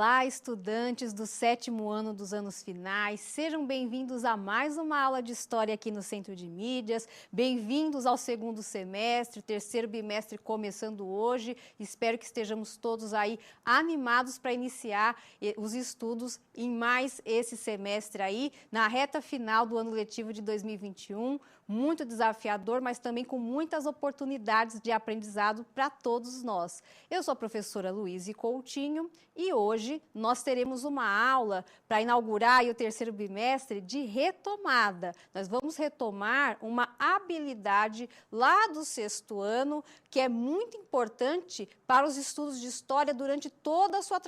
Olá, estudantes do 7º ano dos anos finais, sejam bem-vindos a mais uma aula de História aqui no Centro de Mídias, bem-vindos ao 2º semestre, 3º bimestre começando hoje, espero que estejamos todos aí animados para iniciar os estudos em mais esse semestre aí, na reta final do ano letivo de 2021, muito desafiador, mas também com muitas oportunidades de aprendizado para todos nós. Eu sou a professora Luíse Coutinho e hoje nós teremos uma aula para inaugurar o 3º bimestre de retomada. Nós vamos retomar uma habilidade lá do 6º ano, que é muito importante para os estudos de história durante toda a sua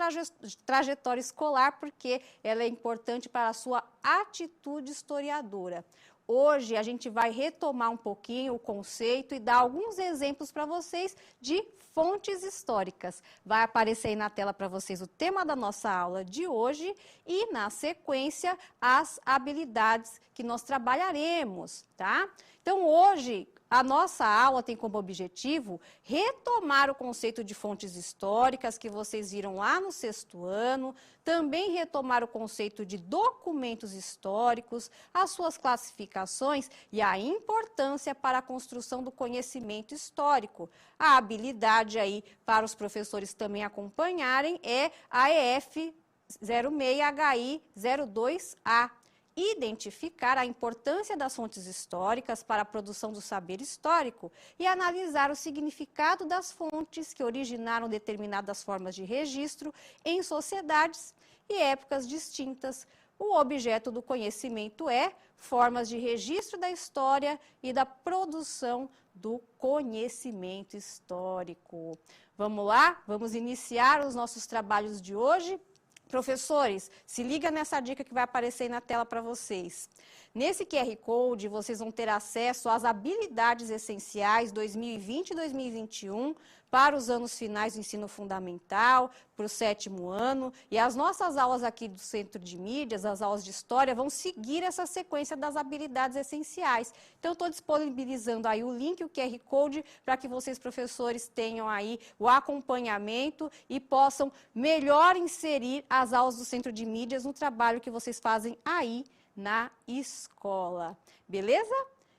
trajetória escolar, porque ela é importante para a sua atitude historiadora. Hoje a gente vai retomar um pouquinho o conceito e dar alguns exemplos para vocês de fontes históricas. Vai aparecer aí na tela para vocês o tema da nossa aula de hoje e, na sequência, as habilidades que nós trabalharemos, tá? Então, hoje, a nossa aula tem como objetivo retomar o conceito de fontes históricas que vocês viram lá no 6º ano, também retomar o conceito de documentos históricos, as suas classificações e a importância para a construção do conhecimento histórico. A habilidade aí para os professores também acompanharem é a EF 06HI 02A. Identificar a importância das fontes históricas para a produção do saber histórico e analisar o significado das fontes que originaram determinadas formas de registro em sociedades e épocas distintas. O objeto do conhecimento é formas de registro da história e da produção do conhecimento histórico. Vamos lá? Vamos iniciar os nossos trabalhos de hoje? Professores, se liga nessa dica que vai aparecer aí na tela para vocês. Nesse QR Code, vocês vão ter acesso às habilidades essenciais 2020 e 2021 para os anos finais do ensino fundamental, para o 7º ano. E as nossas aulas aqui do Centro de Mídias, as aulas de História, vão seguir essa sequência das habilidades essenciais. Então, estou disponibilizando aí o link, o QR Code, para que vocês, professores, tenham aí o acompanhamento e possam melhor inserir as aulas do Centro de Mídias no trabalho que vocês fazem aí na escola. Beleza?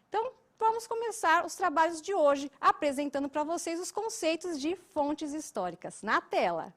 Então, vamos começar os trabalhos de hoje, apresentando para vocês os conceitos de fontes históricas. Na tela.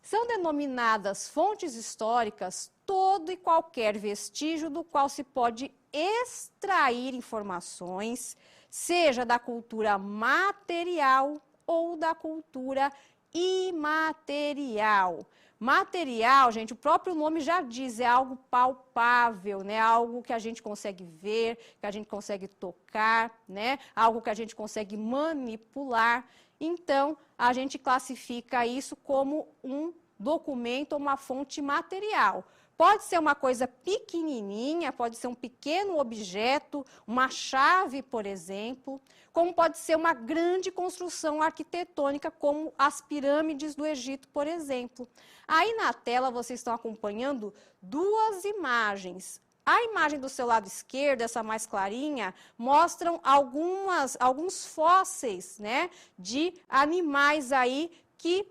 São denominadas fontes históricas todo e qualquer vestígio do qual se pode extrair informações, seja da cultura material ou da cultura imaterial. Material, gente, o próprio nome já diz, é algo palpável, né? Algo que a gente consegue ver, que a gente consegue tocar, né? Algo que a gente consegue manipular. Então, a gente classifica isso como um documento ou uma fonte material. Pode ser uma coisa pequenininha, pode ser um pequeno objeto, uma chave, por exemplo, como pode ser uma grande construção arquitetônica, como as pirâmides do Egito, por exemplo. Aí na tela vocês estão acompanhando duas imagens. A imagem do seu lado esquerdo, essa mais clarinha, mostram alguns fósseis, né, de animais aí que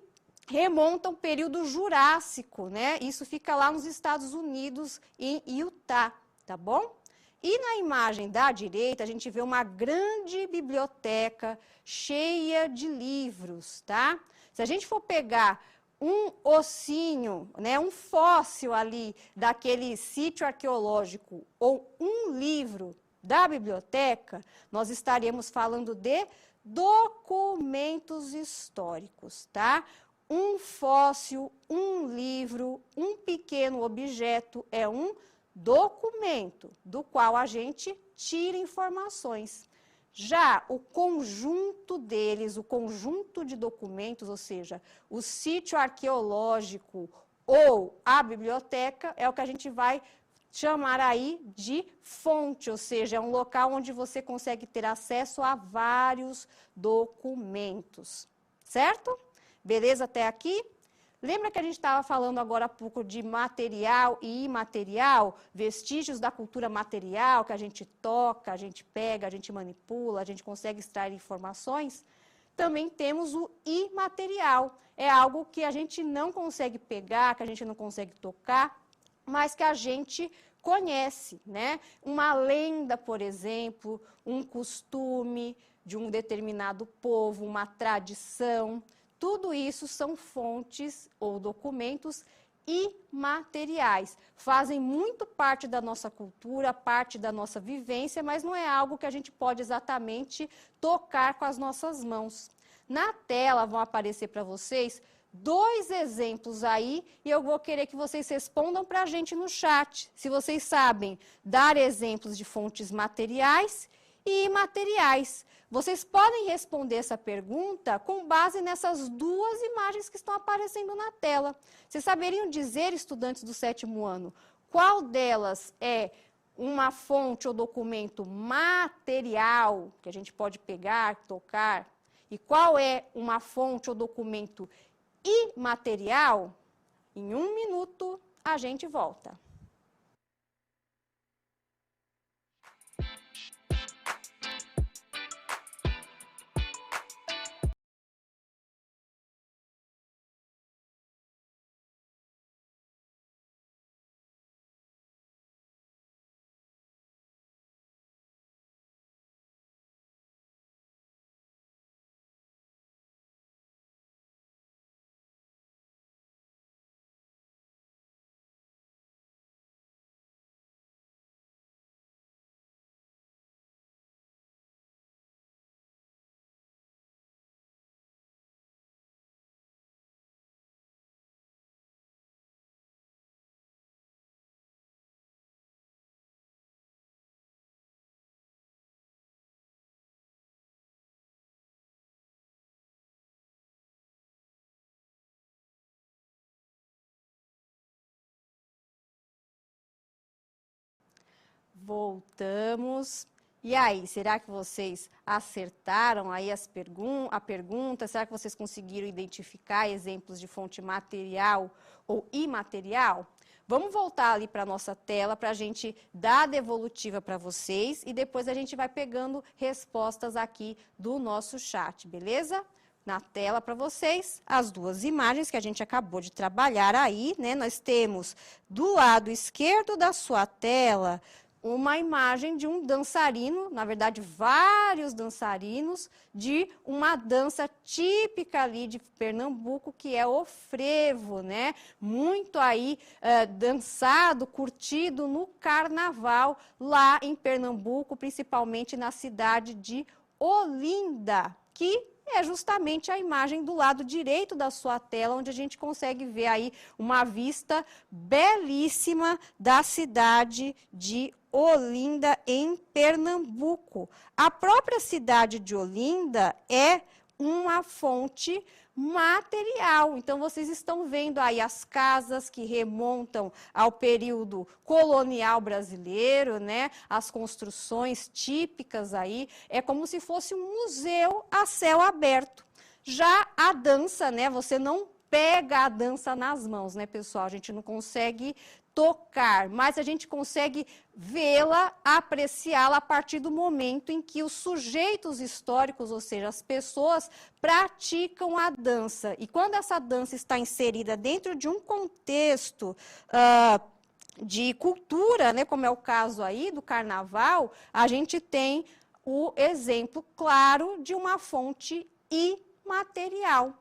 remontam ao período Jurássico, né? Isso fica lá nos Estados Unidos, em Utah, tá bom? E na imagem da direita, a gente vê uma grande biblioteca cheia de livros, tá? Se a gente for pegar um ossinho, né, um fóssil ali daquele sítio arqueológico ou um livro da biblioteca, nós estaremos falando de documentos históricos, tá? Um fóssil, um livro, um pequeno objeto é um documento do qual a gente tira informações. Já o conjunto deles, o conjunto de documentos, ou seja, o sítio arqueológico ou a biblioteca, é o que a gente vai chamar aí de fonte, ou seja, é um local onde você consegue ter acesso a vários documentos, certo? Beleza até aqui? Lembra que a gente estava falando agora há pouco de material e imaterial, vestígios da cultura material, que a gente toca, a gente pega, a gente manipula, a gente consegue extrair informações? Também temos o imaterial, é algo que a gente não consegue pegar, que a gente não consegue tocar, mas que a gente conhece, né? Uma lenda, por exemplo, um costume de um determinado povo, uma tradição, tudo isso são fontes ou documentos imateriais. Fazem muito parte da nossa cultura, parte da nossa vivência, mas não é algo que a gente pode exatamente tocar com as nossas mãos. Na tela vão aparecer para vocês 2 exemplos aí e eu vou querer que vocês respondam para a gente no chat, se vocês sabem dar exemplos de fontes materiais e imateriais. Vocês podem responder essa pergunta com base nessas 2 imagens que estão aparecendo na tela. Vocês saberiam dizer, estudantes do 7º ano, qual delas é uma fonte ou documento material, que a gente pode pegar, tocar, e qual é uma fonte ou documento imaterial? Em 1 minuto, a gente volta. Voltamos. E aí, será que vocês acertaram aí a pergunta? Será que vocês conseguiram identificar exemplos de fonte material ou imaterial? Vamos voltar ali para a nossa tela para a gente dar a devolutiva para vocês e depois a gente vai pegando respostas aqui do nosso chat, beleza? Na tela para vocês, as 2 imagens que a gente acabou de trabalhar aí, né? Nós temos do lado esquerdo da sua tela uma imagem de um dançarino, na verdade, vários dançarinos, de uma dança típica ali de Pernambuco, que é o frevo, né? Muito aí dançado, curtido no carnaval, lá em Pernambuco, principalmente na cidade de Olinda, que é justamente a imagem do lado direito da sua tela, onde a gente consegue ver aí uma vista belíssima da cidade de Olinda, em Pernambuco. A própria cidade de Olinda é uma fonte material. Então, vocês estão vendo aí as casas que remontam ao período colonial brasileiro, né? As construções típicas aí. É como se fosse um museu a céu aberto. Já a dança, né? Você não pega a dança nas mãos, né, pessoal? A gente não consegue tocar, mas a gente consegue vê-la, apreciá-la a partir do momento em que os sujeitos históricos, ou seja, as pessoas, praticam a dança. E quando essa dança está inserida dentro de um contexto de cultura, né, como é o caso aí do carnaval, a gente tem o exemplo claro de uma fonte imaterial.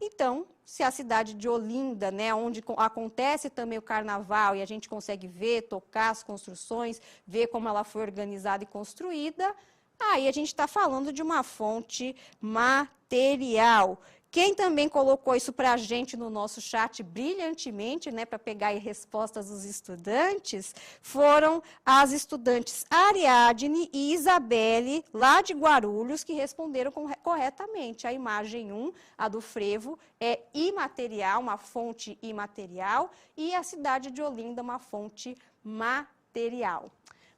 Então, se a cidade de Olinda, né, onde acontece também o carnaval, e a gente consegue ver, tocar as construções, ver como ela foi organizada e construída, aí a gente está falando de uma fonte material. Quem também colocou isso para a gente no nosso chat brilhantemente, né, para pegar aí respostas dos estudantes, foram as estudantes Ariadne e Isabelle, lá de Guarulhos, que responderam corretamente. A imagem 1, a do frevo, é imaterial, uma fonte imaterial, e a cidade de Olinda, uma fonte material.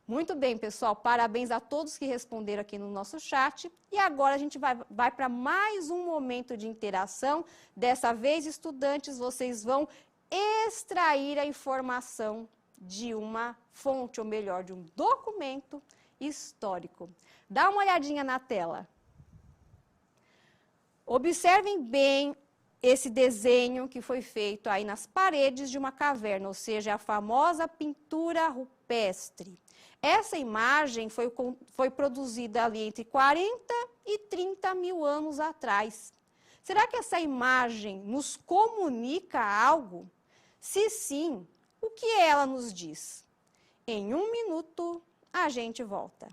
Muito bem, pessoal, parabéns a todos que responderam aqui no nosso chat. E agora a gente vai para mais um momento de interação. Dessa vez, estudantes, vocês vão extrair a informação de uma fonte, ou melhor, de um documento histórico. Dá uma olhadinha na tela. Observem bem esse desenho que foi feito aí nas paredes de uma caverna, ou seja, a famosa pintura rupestre. Essa imagem foi produzida ali entre 40 e 30 mil anos atrás. Será que essa imagem nos comunica algo? Se sim, o que ela nos diz? Em 1 minuto, a gente volta.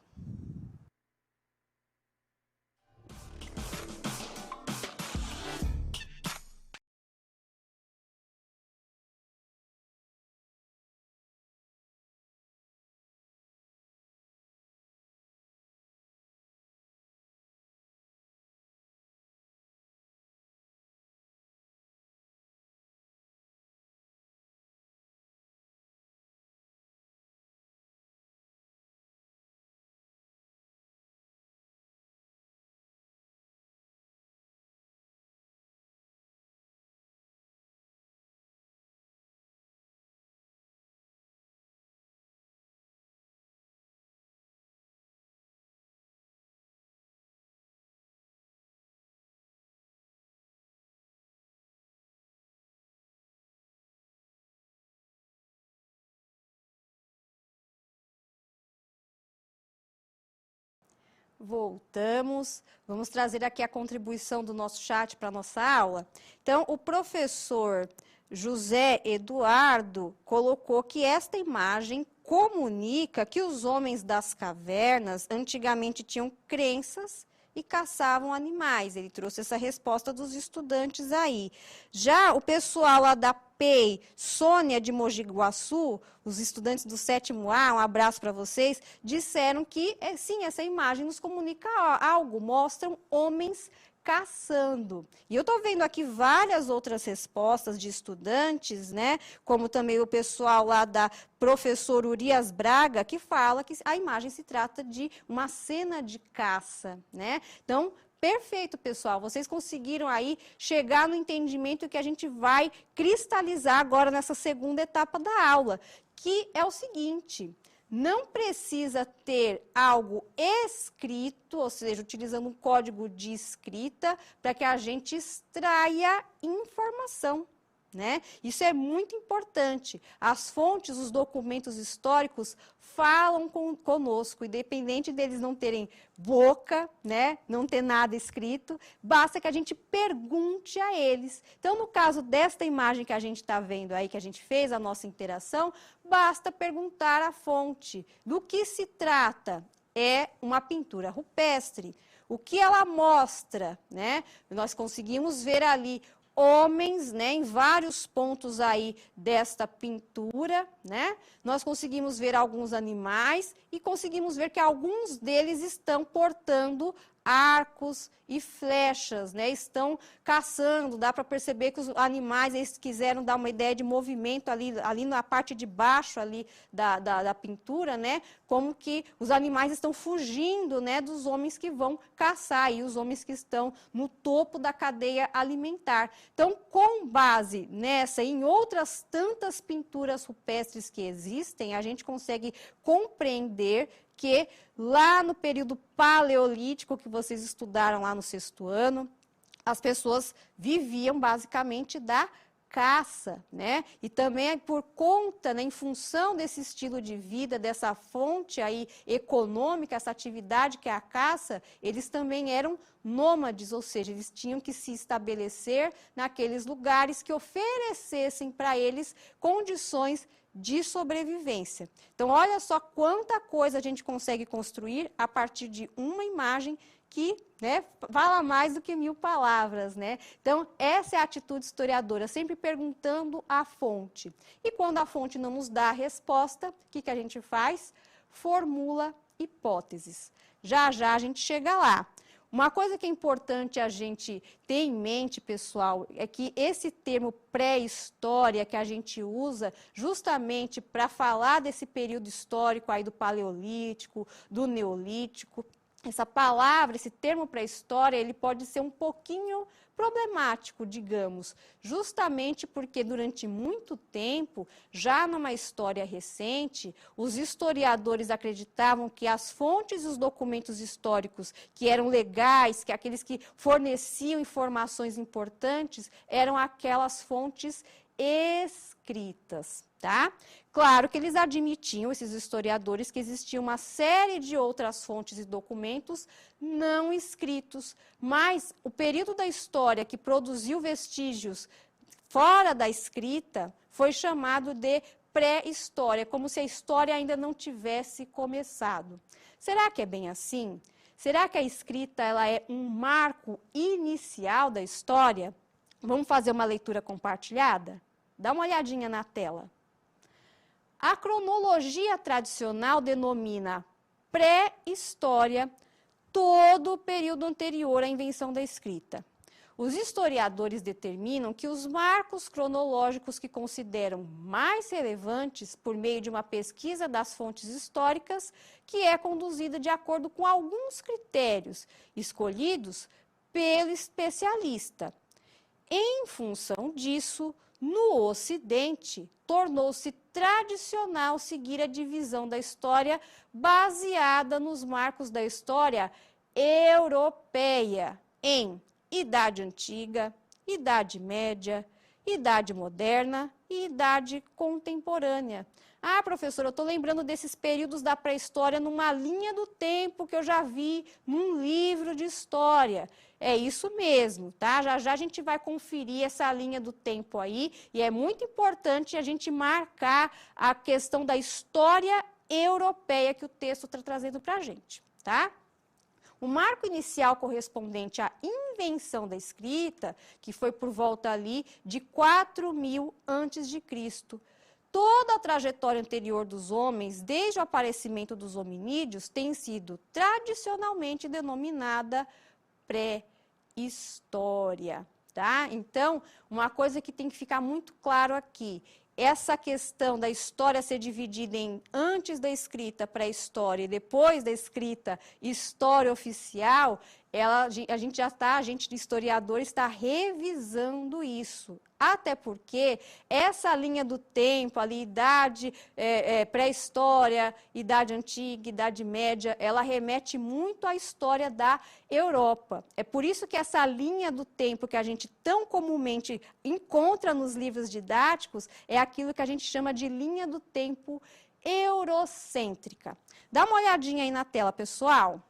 Voltamos, vamos trazer aqui a contribuição do nosso chat para a nossa aula. Então, o professor José Eduardo colocou que esta imagem comunica que os homens das cavernas antigamente tinham crenças e caçavam animais. Ele trouxe essa resposta dos estudantes aí. Já o pessoal lá da PEI, Sônia de Mogi Guaçu, os estudantes do 7º A, um abraço para vocês, disseram que, sim, essa imagem nos comunica algo, mostram homens caçando. E eu estou vendo aqui várias outras respostas de estudantes, né? Como também o pessoal lá da professora Urias Braga, que fala que a imagem se trata de uma cena de caça, né? Então, perfeito, pessoal. Vocês conseguiram aí chegar no entendimento que a gente vai cristalizar agora nessa segunda etapa da aula, que é o seguinte: não precisa ter algo escrito, ou seja, utilizando um código de escrita, para que a gente extraia informação, né? Isso é muito importante. As fontes, os documentos históricos falam conosco, independente deles não terem boca, né? Não ter nada escrito, basta que a gente pergunte a eles. Então, no caso desta imagem que a gente está vendo aí, que a gente fez a nossa interação, basta perguntar à fonte. Do que se trata? É uma pintura rupestre. O que ela mostra, né? Nós conseguimos ver ali homens, né, em vários pontos aí desta pintura, né? Nós conseguimos ver alguns animais e conseguimos ver que alguns deles estão portando arcos e flechas, né? Estão caçando, dá para perceber que os animais, eles quiseram dar uma ideia de movimento ali na parte de baixo ali da pintura, né? Como que os animais estão fugindo, né, dos homens que vão caçar, e os homens que estão no topo da cadeia alimentar. Então, com base nessa e em outras tantas pinturas rupestres que existem, a gente consegue compreender que lá no período paleolítico, que vocês estudaram lá no 6º ano, as pessoas viviam basicamente da caça, né? E também por conta, né, em função desse estilo de vida, dessa fonte aí econômica, essa atividade que é a caça, eles também eram nômades, ou seja, eles tinham que se estabelecer naqueles lugares que oferecessem para eles condições de sobrevivência. Então, olha só quanta coisa a gente consegue construir a partir de uma imagem que, né, fala mais do que 1000 palavras, né? Então, essa é a atitude historiadora, sempre perguntando à fonte. E quando a fonte não nos dá a resposta, o que a gente faz? Formula hipóteses. Já já a gente chega lá. Uma coisa que é importante a gente ter em mente, pessoal, é que esse termo pré-história que a gente usa justamente para falar desse período histórico aí do Paleolítico, do Neolítico, essa palavra, esse termo pré-história, ele pode ser um pouquinho problemático, digamos, justamente porque durante muito tempo, já numa história recente, os historiadores acreditavam que as fontes e os documentos históricos que eram legais, que aqueles que forneciam informações importantes, eram aquelas fontes escritas, tá? Claro que eles admitiam, esses historiadores, que existia uma série de outras fontes e documentos não escritos, mas o período da história que produziu vestígios fora da escrita foi chamado de pré-história, como se a história ainda não tivesse começado. Será que é bem assim? Será que a escrita ela é um marco inicial da história? Vamos fazer uma leitura compartilhada? Dá uma olhadinha na tela. A cronologia tradicional denomina pré-história todo o período anterior à invenção da escrita. Os historiadores determinam que os marcos cronológicos que consideram mais relevantes por meio de uma pesquisa das fontes históricas, que é conduzida de acordo com alguns critérios escolhidos pelo especialista. Em função disso, no Ocidente, tornou-se tradicional seguir a divisão da história baseada nos marcos da história europeia em Idade Antiga, Idade Média, Idade Moderna e Idade Contemporânea. Ah, professora, eu estou lembrando desses períodos da pré-história numa linha do tempo que eu já vi num livro de história. É isso mesmo, tá? Já já a gente vai conferir essa linha do tempo aí, e é muito importante a gente marcar a questão da história europeia que o texto está trazendo para a gente, tá? O marco inicial correspondente à invenção da escrita, que foi por volta ali de 4.000 a.C., toda a trajetória anterior dos homens, desde o aparecimento dos hominídeos, tem sido tradicionalmente denominada pré-história, tá? Então, uma coisa que tem que ficar muito claro aqui, essa questão da história ser dividida em antes da escrita pré-história e depois da escrita história oficial, a gente historiador está revisando isso. Até porque essa linha do tempo, ali, idade pré-história, idade antiga, idade média, ela remete muito à história da Europa. É por isso que essa linha do tempo que a gente tão comumente encontra nos livros didáticos é aquilo que a gente chama de linha do tempo eurocêntrica. Dá uma olhadinha aí na tela, pessoal.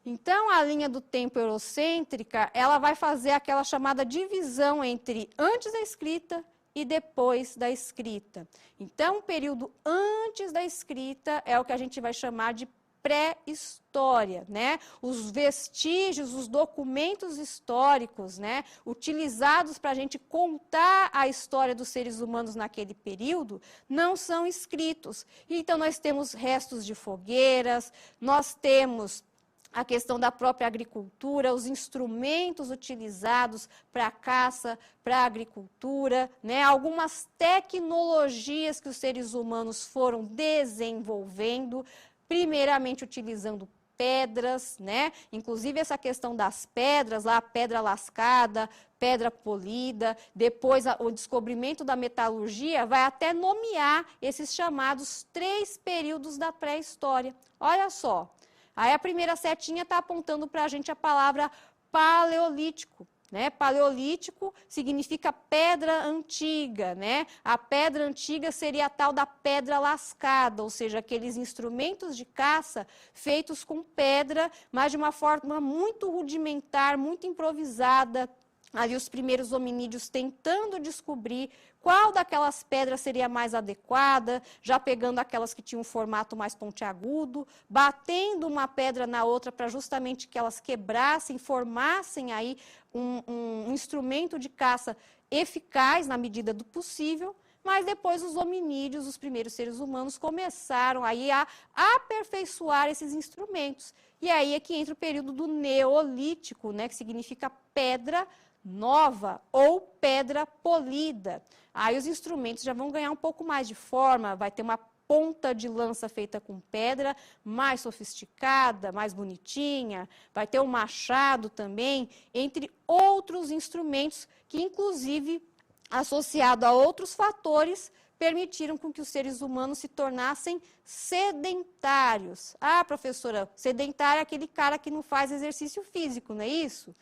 Então, a linha do tempo eurocêntrica, ela vai fazer aquela chamada divisão entre antes da escrita e depois da escrita. Então, o período antes da escrita é o que a gente vai chamar de pré-história, né? Os vestígios, os documentos históricos, né, utilizados para a gente contar a história dos seres humanos naquele período, não são escritos. Então, nós temos restos de fogueiras, nós temos a questão da própria agricultura, os instrumentos utilizados para a caça, para a agricultura, né? Algumas tecnologias que os seres humanos foram desenvolvendo, primeiramente utilizando pedras, né? Inclusive essa questão das pedras, lá, pedra lascada, pedra polida, depois o descobrimento da metalurgia vai até nomear esses chamados 3 períodos da pré-história. Olha só. Aí a primeira setinha está apontando para a gente a palavra paleolítico, né? Paleolítico significa pedra antiga, né? A pedra antiga seria a tal da pedra lascada, ou seja, aqueles instrumentos de caça feitos com pedra, mas de uma forma muito rudimentar, muito improvisada. Ali os primeiros hominídeos tentando descobrir qual daquelas pedras seria mais adequada, já pegando aquelas que tinham um formato mais pontiagudo, batendo uma pedra na outra para justamente que elas quebrassem, formassem aí um instrumento de caça eficaz na medida do possível. Mas depois os hominídeos, os primeiros seres humanos, começaram aí a aperfeiçoar esses instrumentos. E aí é que entra o período do Neolítico, né, que significa pedra nova ou pedra polida. Aí os instrumentos já vão ganhar um pouco mais de forma, vai ter uma ponta de lança feita com pedra, mais sofisticada, mais bonitinha, vai ter o machado também, entre outros instrumentos que, inclusive, associado a outros fatores, permitiram com que os seres humanos se tornassem sedentários. Ah, professora, sedentário é aquele cara que não faz exercício físico, não é isso?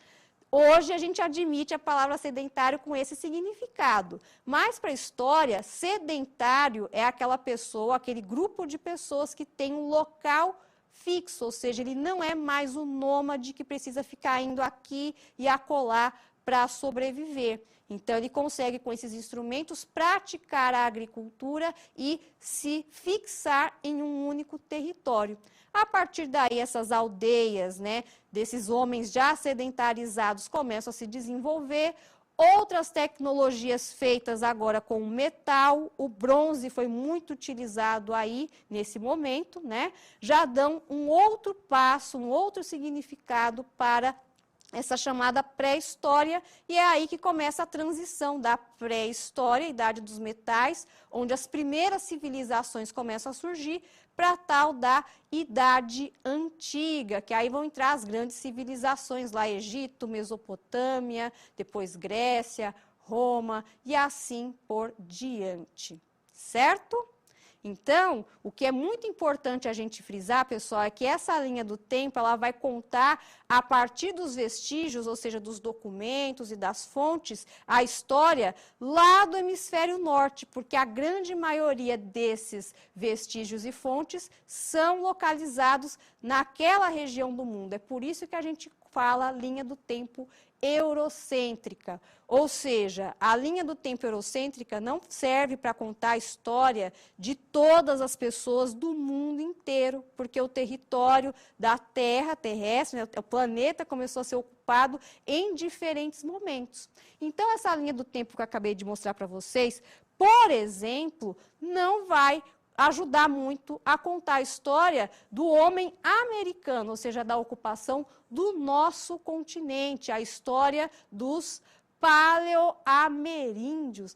Hoje a gente admite a palavra sedentário com esse significado, mas para a história, sedentário é aquela pessoa, aquele grupo de pessoas que tem um local fixo, ou seja, ele não é mais o nômade que precisa ficar indo aqui e acolá para sobreviver. Então, ele consegue, com esses instrumentos, praticar a agricultura e se fixar em um único território. A partir daí, essas aldeias, né, desses homens já sedentarizados começam a se desenvolver. Outras tecnologias feitas agora com metal, o bronze foi muito utilizado aí nesse momento, né, já dão um outro passo, um outro significado para essa chamada pré-história, e é aí que começa a transição da pré-história, idade dos metais, onde as primeiras civilizações começam a surgir, para a tal da idade antiga, que aí vão entrar as grandes civilizações lá, Egito, Mesopotâmia, depois Grécia, Roma, e assim por diante, certo? Então, o que é muito importante a gente frisar, pessoal, é que essa linha do tempo, ela vai contar a partir dos vestígios, ou seja, dos documentos e das fontes, a história lá do hemisfério norte, porque a grande maioria desses vestígios e fontes são localizados naquela região do mundo. É por isso que a gente fala linha do tempo eurocêntrica, ou seja, a linha do tempo eurocêntrica não serve para contar a história de todas as pessoas do mundo inteiro, porque o território da Terra terrestre, né, o planeta começou a ser ocupado em diferentes momentos. Então, essa linha do tempo que eu acabei de mostrar para vocês, por exemplo, não vai ajudar muito a contar a história do homem americano, ou seja, da ocupação do nosso continente, a história dos paleoameríndios.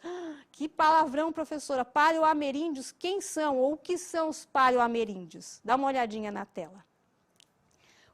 Que palavrão, professora! Paleoameríndios, quem são ou o que são os paleoameríndios? Dá uma olhadinha na tela.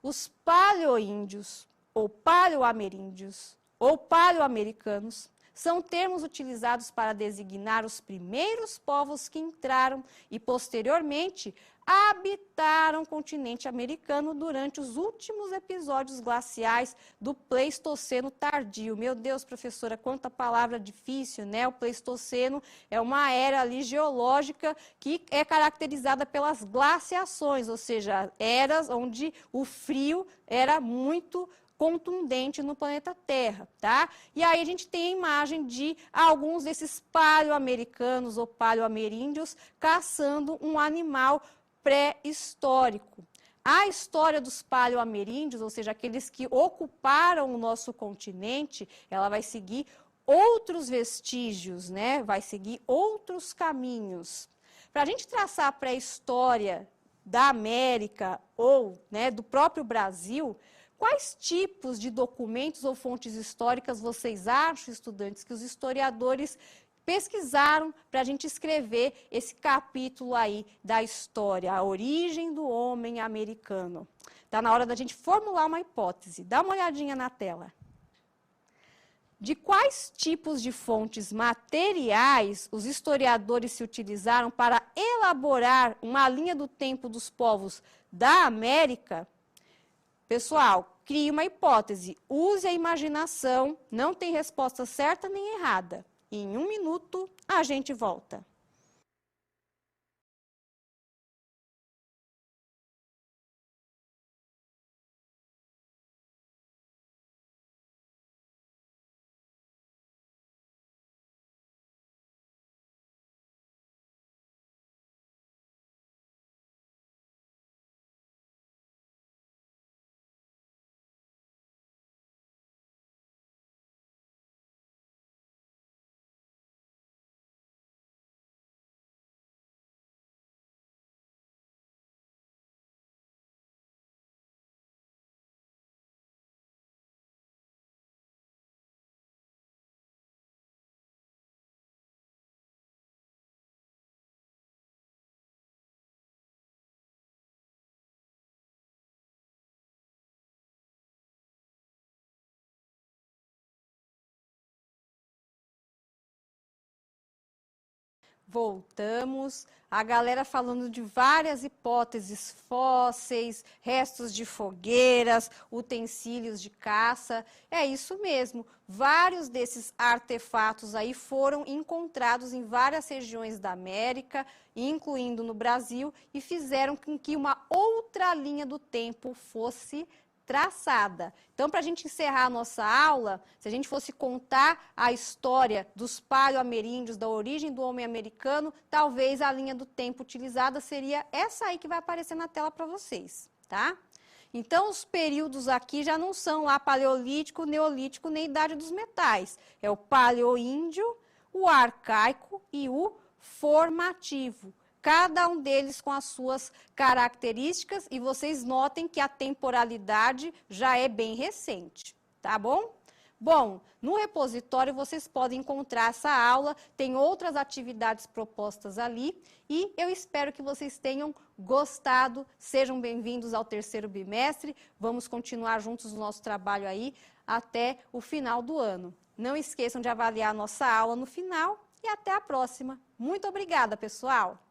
Os paleoíndios, ou paleoameríndios, ou paleoamericanos, são termos utilizados para designar os primeiros povos que entraram e, posteriormente, habitaram o continente americano durante os últimos episódios glaciais do Pleistoceno tardio. Meu Deus, professora, quanta palavra difícil, né? O Pleistoceno é uma era ali geológica que é caracterizada pelas glaciações, ou seja, eras onde o frio era muito contundente no planeta Terra, tá? E aí a gente tem a imagem de alguns desses paleoamericanos ou paleoameríndios caçando um animal pré-histórico. A história dos paleoameríndios, ou seja, aqueles que ocuparam o nosso continente, ela vai seguir outros vestígios, né? Vai seguir outros caminhos. Para a gente traçar a pré-história da América ou, né, do próprio Brasil, quais tipos de documentos ou fontes históricas vocês acham, estudantes, que os historiadores pesquisaram para a gente escrever esse capítulo aí da história, a origem do homem americano? Está na hora da gente formular uma hipótese. Dá uma olhadinha na tela. De quais tipos de fontes materiais os historiadores se utilizaram para elaborar uma linha do tempo dos povos da América? Pessoal, crie uma hipótese, use a imaginação, não tem resposta certa nem errada. Em 1 minuto, a gente volta. Voltamos. A galera falando de várias hipóteses fósseis, restos de fogueiras, utensílios de caça. É isso mesmo. Vários desses artefatos aí foram encontrados em várias regiões da América, incluindo no Brasil, e fizeram com que uma outra linha do tempo fosse traçada. Então, para a gente encerrar a nossa aula, se a gente fosse contar a história dos paleoameríndios, da origem do homem americano, talvez a linha do tempo utilizada seria essa aí que vai aparecer na tela para vocês, tá? Então, os períodos aqui já não são lá paleolítico, neolítico, nem idade dos metais. É o paleoíndio, o arcaico e o formativo. Cada um deles com as suas características, e vocês notem que a temporalidade já é bem recente, tá bom? Bom, no repositório vocês podem encontrar essa aula, tem outras atividades propostas ali, e eu espero que vocês tenham gostado. Sejam bem-vindos ao terceiro bimestre, vamos continuar juntos no nosso trabalho aí até o final do ano. Não esqueçam de avaliar a nossa aula no final, e até a próxima. Muito obrigada, pessoal!